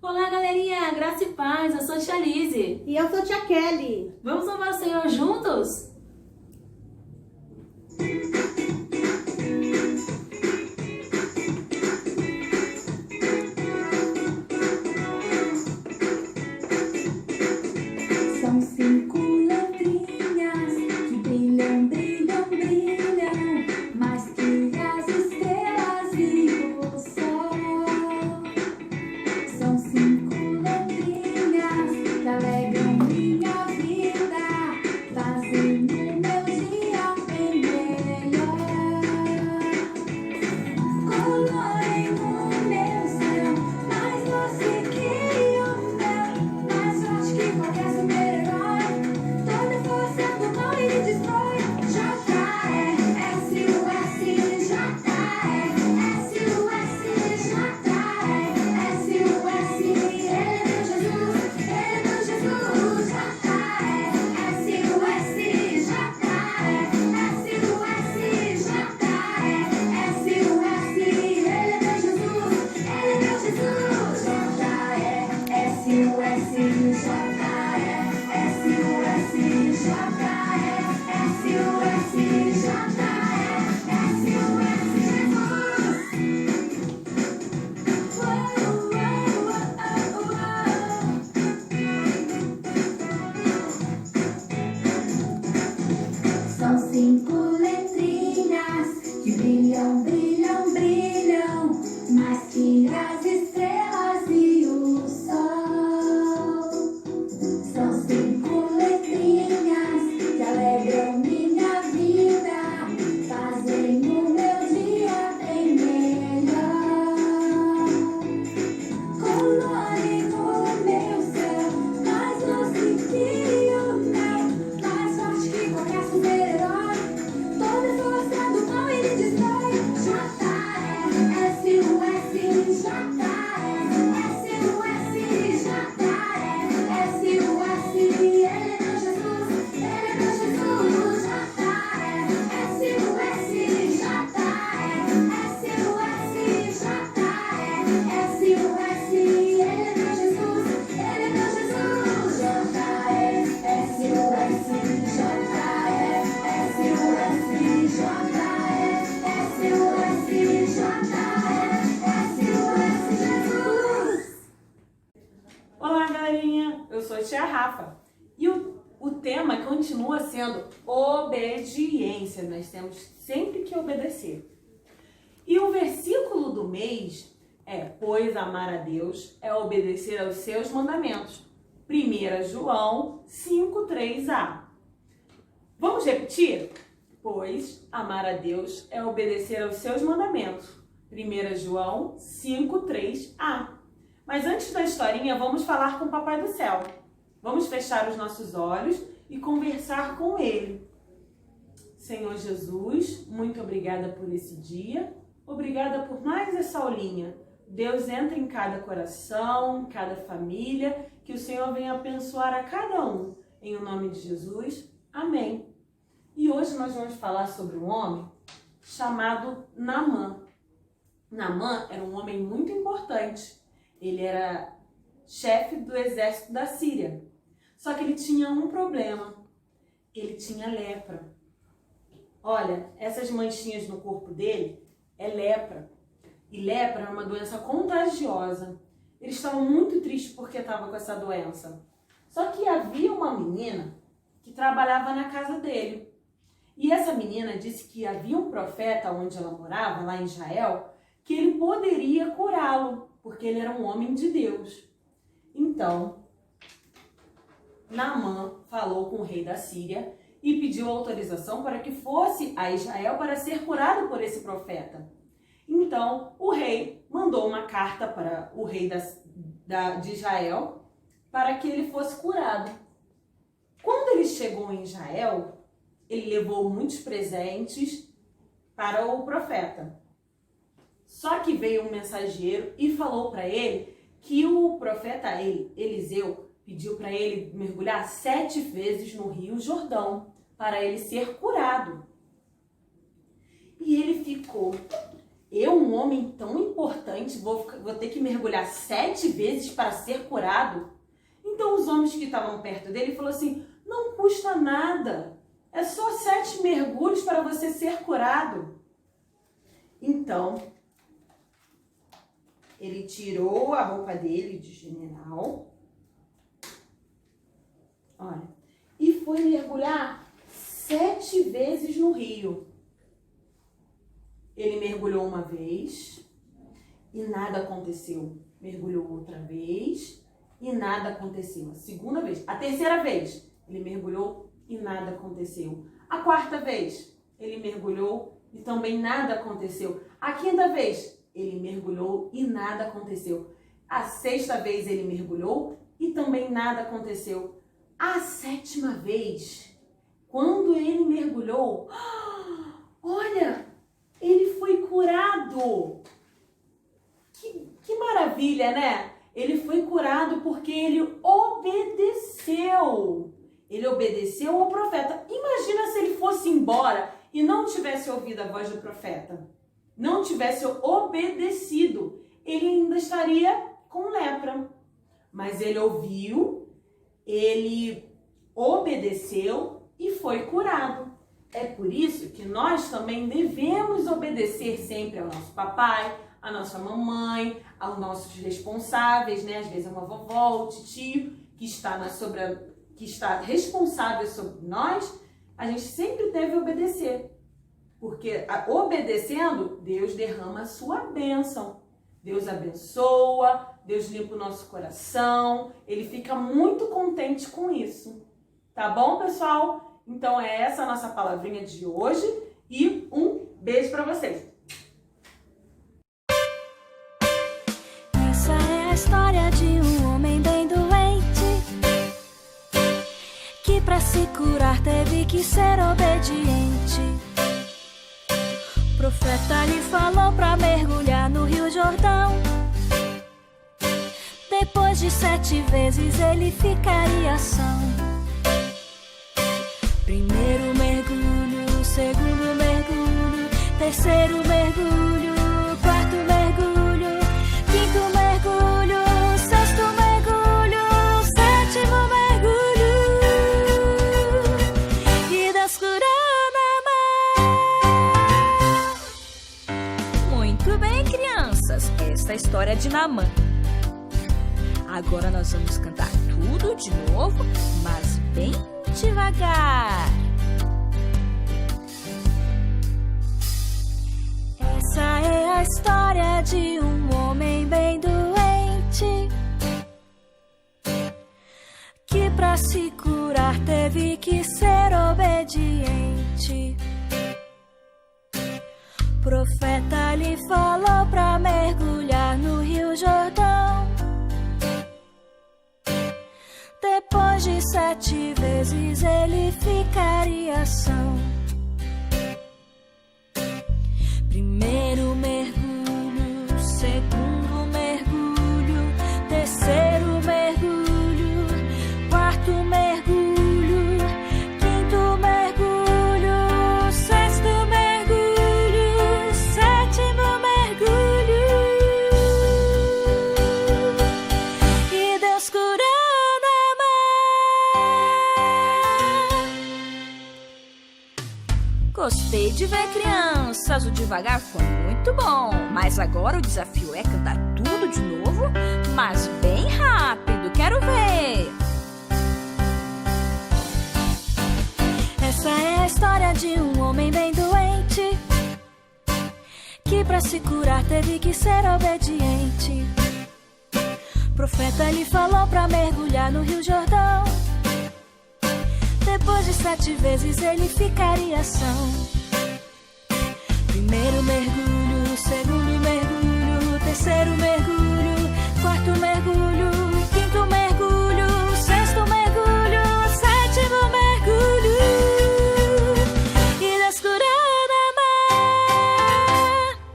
Olá, galerinha! Graça e paz, eu sou a Tia Lise. E eu sou a Tia Kelly. Vamos louvar o Senhor juntos? São 5 letrinhas que brilham, brilham, brilham, mais que as estrelas e o sol. São 5 letrinhas que alegram minha vida, fazem o meu dia bem melhor. Colorem o meu céu, mais doce que o mel, mais forte que qualquer super-herói. Toda força do mal ele destrói. J-A-E-S-U-S, J-A-E-S-U-S, J-A-E-S-U-S, ele é meu Jesus, ele é meu Jesus. J-A-E-S-U-S, J-A-E-S-U-S, J-A-E-S-U-S, ele é meu Jesus, ele é meu Jesus. J-A-E-S-U-S, J-A-E-S-U-S, J-A-E-S-U-S, J-A-E-S-U-S, Jesus. Uou, uou, uou. São 5 letrinhas que brilham, brilham, brilham, mais que as estrelas e o sol. São 5 letrinhas que alegram minha vida, fazem o meu dia bem melhor. Colorem o meu céu, mais doce que o mel, mais forte que qualquer super-herói. Toda força do mal ele destrói. J-A-E-S-U-S, J-A-E-S-U-S, J-A-E-S-U-S, ele é meu Jesus, ele é meu Jesus. J-A-E-S-U-S, J-A-E-S-U-S, J-A-E-S-U-S, ele é meu Jesus, ele é meu Jesus. J-A-E-S-U-S, J-A-E-S-U-S, J-A-E-S-U-S, J-A-E-S-U-S, Jesus. Olá, galerinha! Eu sou a Tia Rafa. E o tema continua sendo obediência. Nós temos sempre que obedecer. E o versículo do mês é: pois amar a Deus é obedecer aos seus mandamentos. 1 João 5:3a. Vamos repetir? Pois amar a Deus é obedecer aos seus mandamentos. 1 João 5:3a. Mas antes da historinha, vamos falar com o Papai do Céu. Vamos fechar os nossos olhos e conversar com Ele. Senhor Jesus, muito obrigada por esse dia. Obrigada por mais essa aulinha. Deus entra em cada coração, em cada família. Que o Senhor venha abençoar a cada um. Em o nome de Jesus. Amém. E hoje nós vamos falar sobre um homem chamado Naamã. Naamã era um homem muito importante. Ele era chefe do exército da Síria. Só que ele tinha um problema. Ele tinha lepra. Olha, essas manchinhas no corpo dele é lepra. E lepra é uma doença contagiosa. Ele estava muito triste porque estava com essa doença. Só que havia uma menina que trabalhava na casa dele. E essa menina disse que havia um profeta onde ela morava, lá em Israel, que ele poderia curá-lo, porque ele era um homem de Deus. Então, Naamã falou com o rei da Síria e pediu autorização para que fosse a Israel para ser curado por esse profeta. Então, o rei mandou uma carta para o rei de Israel para que ele fosse curado. Quando ele chegou em Israel, ele levou muitos presentes para o profeta. Só que veio um mensageiro e falou para ele que o profeta Eliseu pediu para ele mergulhar 7 vezes no Rio Jordão para ele ser curado. E ele ficou Eu, um homem tão importante, vou ter que mergulhar 7 vezes para ser curado? Então os homens que estavam perto dele falaram assim, não custa nada, é só 7 mergulhos para você ser curado. Então, ele tirou a roupa dele de general, olha, e foi mergulhar 7 vezes no rio. Ele mergulhou uma vez e nada aconteceu. Mergulhou outra vez e nada aconteceu. A segunda vez, a terceira vez, ele mergulhou e nada aconteceu. A quarta vez, ele mergulhou e também nada aconteceu. A quinta vez, ele mergulhou e nada aconteceu. A sexta vez, ele mergulhou e também nada aconteceu. A 7ª vez, quando ele mergulhou, olha, ele foi curado. Que maravilha, né? Ele foi curado porque ele obedeceu. Ele obedeceu ao profeta. Imagina se ele fosse embora e não tivesse ouvido a voz do profeta. Não tivesse obedecido. Ele ainda estaria com lepra. Mas ele ouviu, ele obedeceu e foi curado. É por isso que nós também devemos obedecer sempre ao nosso papai, à nossa mamãe, aos nossos responsáveis, né? Às vezes é uma vovó, o tio, que está responsável sobre nós, a gente sempre deve obedecer. Porque obedecendo, Deus derrama a sua bênção. Deus abençoa, Deus limpa o nosso coração, Ele fica muito contente com isso. Tá bom, pessoal? Então é essa a nossa palavrinha de hoje e um beijo para vocês. Essa é a história de um homem bem doente, que pra se curar teve que ser obediente. O profeta lhe falou pra mergulhar no Rio Jordão. Depois de 7 vezes ele ficaria são. Primeiro mergulho, segundo mergulho, terceiro mergulho, quarto mergulho, quinto mergulho, sexto mergulho, 7º mergulho. E Deus curou Naamã. Muito bem, crianças, esta é a história de Naamã. Agora nós vamos cantar tudo de novo, mas bem devagar. Essa é a história de um homem bem doente, que pra se curar teve que ser obediente. O profeta lhe falou pra mergulhar no Rio Jordão. Depois de 7 vezes ele ficaria são. Primeiro mergulho, segundo mergulho, terceiro mergulho, quarto mergulho, quinto mergulho, sexto mergulho, 7º mergulho. E Deus curou. Gostei de ver, crianças, o devagar foi muito bom. Mas agora o desafio é cantar tudo de novo, mas bem rápido, quero ver. Essa é a história de um homem bem doente, que pra se curar teve que ser obediente. O profeta lhe falou pra mergulhar no Rio Jordão. Depois de 7 vezes ele ficaria são. Primeiro mergulho,